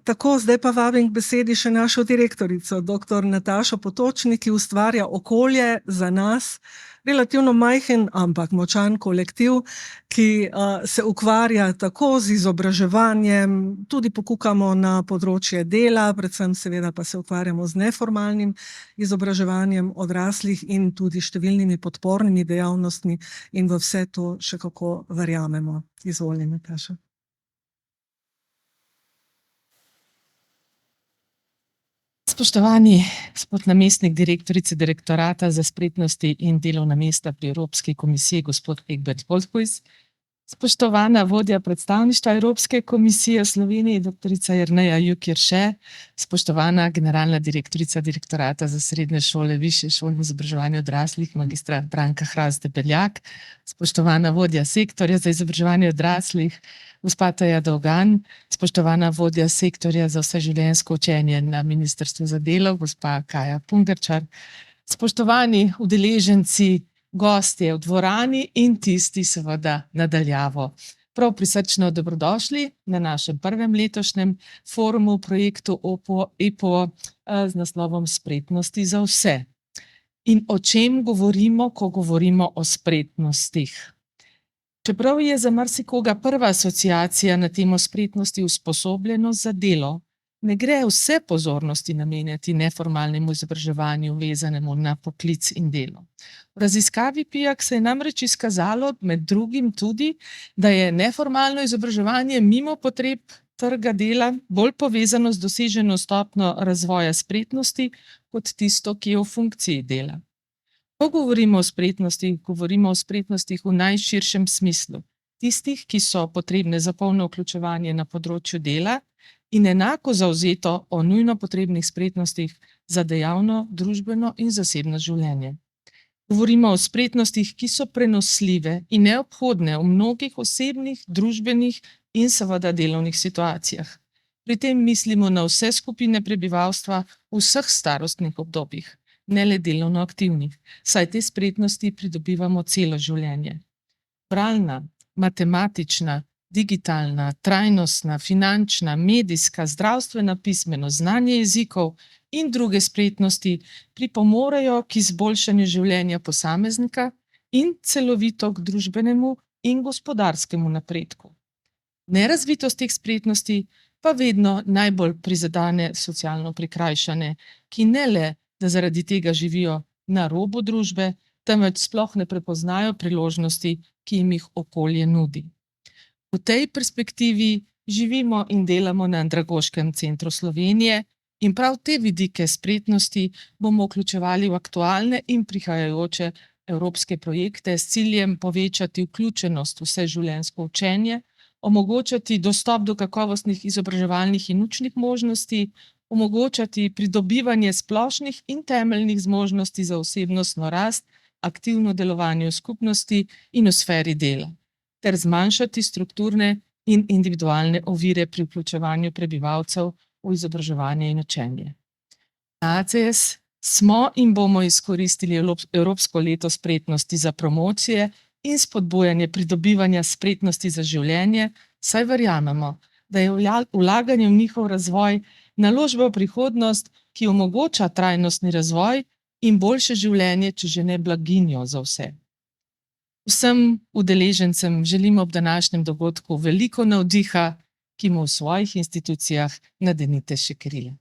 Tako, zdaj pa vabim k besedi še našo direktorico, dr. Natašo Potočnik, ki ustvarja okolje za nas, relativno majhen, ampak močan kolektiv, ki se ukvarja tako z izobraževanjem, tudi pokukamo na področje dela, predvsem seveda pa se ukvarjamo z neformalnim izobraževanjem odraslih in tudi številnimi podpornimi dejavnostmi in v vse to še kako verjamemo. Izvoli, Nataša. Spoštovani gospod namestnik direktorice Direktorata za spretnosti in delovna mesta pri Evropski komisiji, gospod Egbert Holthuis, spoštovana vodja predstavništva Evropske komisije v Sloveniji, doktorica Jerneja Juk-Jerše, spoštovana generalna direktorica Direktorata za srednje šole, višje šole in izobraževanje odraslih, magistra Branka Hrast-Debeljak, spoštovana vodja sektorja za izobraževanje odraslih, gospa Taja Dolgan, spoštovana vodja sektorja za vseživljenjsko učenje na Ministrstvu za delo, gospa Kaja Pungarčar, spoštovani udeleženci, gostje v dvorani in tisti seveda na daljavo. Prav prisrčno dobrodošli na našem prvem letošnjem forumu projektu EPO z naslovom Spretnosti za vse. In o čem govorimo, ko govorimo o spretnostih? Čeprav je za marsikoga prva asociacija na temo spretnosti usposobljenost za delo, ne gre vse pozornosti namenjati neformalnemu izobraževanju vezanemu na poklic in delo. V raziskavi PIAAC se je namreč izkazalo med drugim tudi, da je neformalno izobraževanje mimo potreb trga dela bolj povezano z doseženo stopnjo razvoja spretnosti kot tisto, ki je v funkciji dela. Ko govorimo o spretnostih, govorimo o spretnostih v najširšem smislu, tistih, ki so potrebne za polno vključevanje na področju dela in enako zavzeto o nujno potrebnih spretnostih za dejavno, družbeno in zasebno življenje. Govorimo o spretnostih, ki so prenosljive in neobhodne v mnogih osebnih, družbenih in seveda delovnih situacijah. Pri tem mislimo na vse skupine prebivalstva v vseh starostnih obdobjih, ne le delovno aktivnih, saj te spretnosti pridobivamo celo življenje. Bralna, matematična, digitalna, trajnostna, finančna, medijska, zdravstvena pismenost, znanje jezikov in druge spretnosti pripomorejo k izboljšanju življenja posameznika in celovito k družbenemu in gospodarskemu napredku. Nerazvitost teh spretnosti pa vedno najbolj prizadene socialno prikrajšane, ki ne le, da zaradi tega živijo na robu družbe, temveč sploh ne prepoznajo priložnosti, ki jim jih okolje nudi. V tej perspektivi živimo in delamo na Andragoškem centru Slovenije in prav te vidike spretnosti bomo vključevali v aktualne in prihajajoče evropske projekte s ciljem povečati vključenost v vseživljenjsko učenje, omogočati dostop do kakovostnih izobraževalnih in učnih možnosti, omogočati pridobivanje splošnih in temeljnih zmožnosti za osebnostno rast, aktivno delovanje v skupnosti in v sferi dela, ter zmanjšati strukturne in individualne ovire pri vključevanju prebivalcev v izobraževanje in učenje. Na ACS smo in bomo izkoristili Evropsko leto spretnosti za promocije in spodbujanje pridobivanja spretnosti za življenje, saj verjamemo, da je vlaganje v njihov razvoj naložba v prihodnost, ki omogoča trajnostni razvoj in boljše življenje, če že ne blaginjo za vse. Vsem udeležencem želimo ob današnjem dogodku veliko navdiha, ki mu v svojih institucijah nadenite še krila.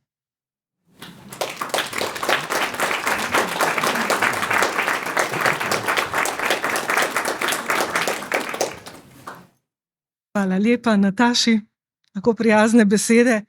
Hvala lepa, Nataši, tako prijazne besede.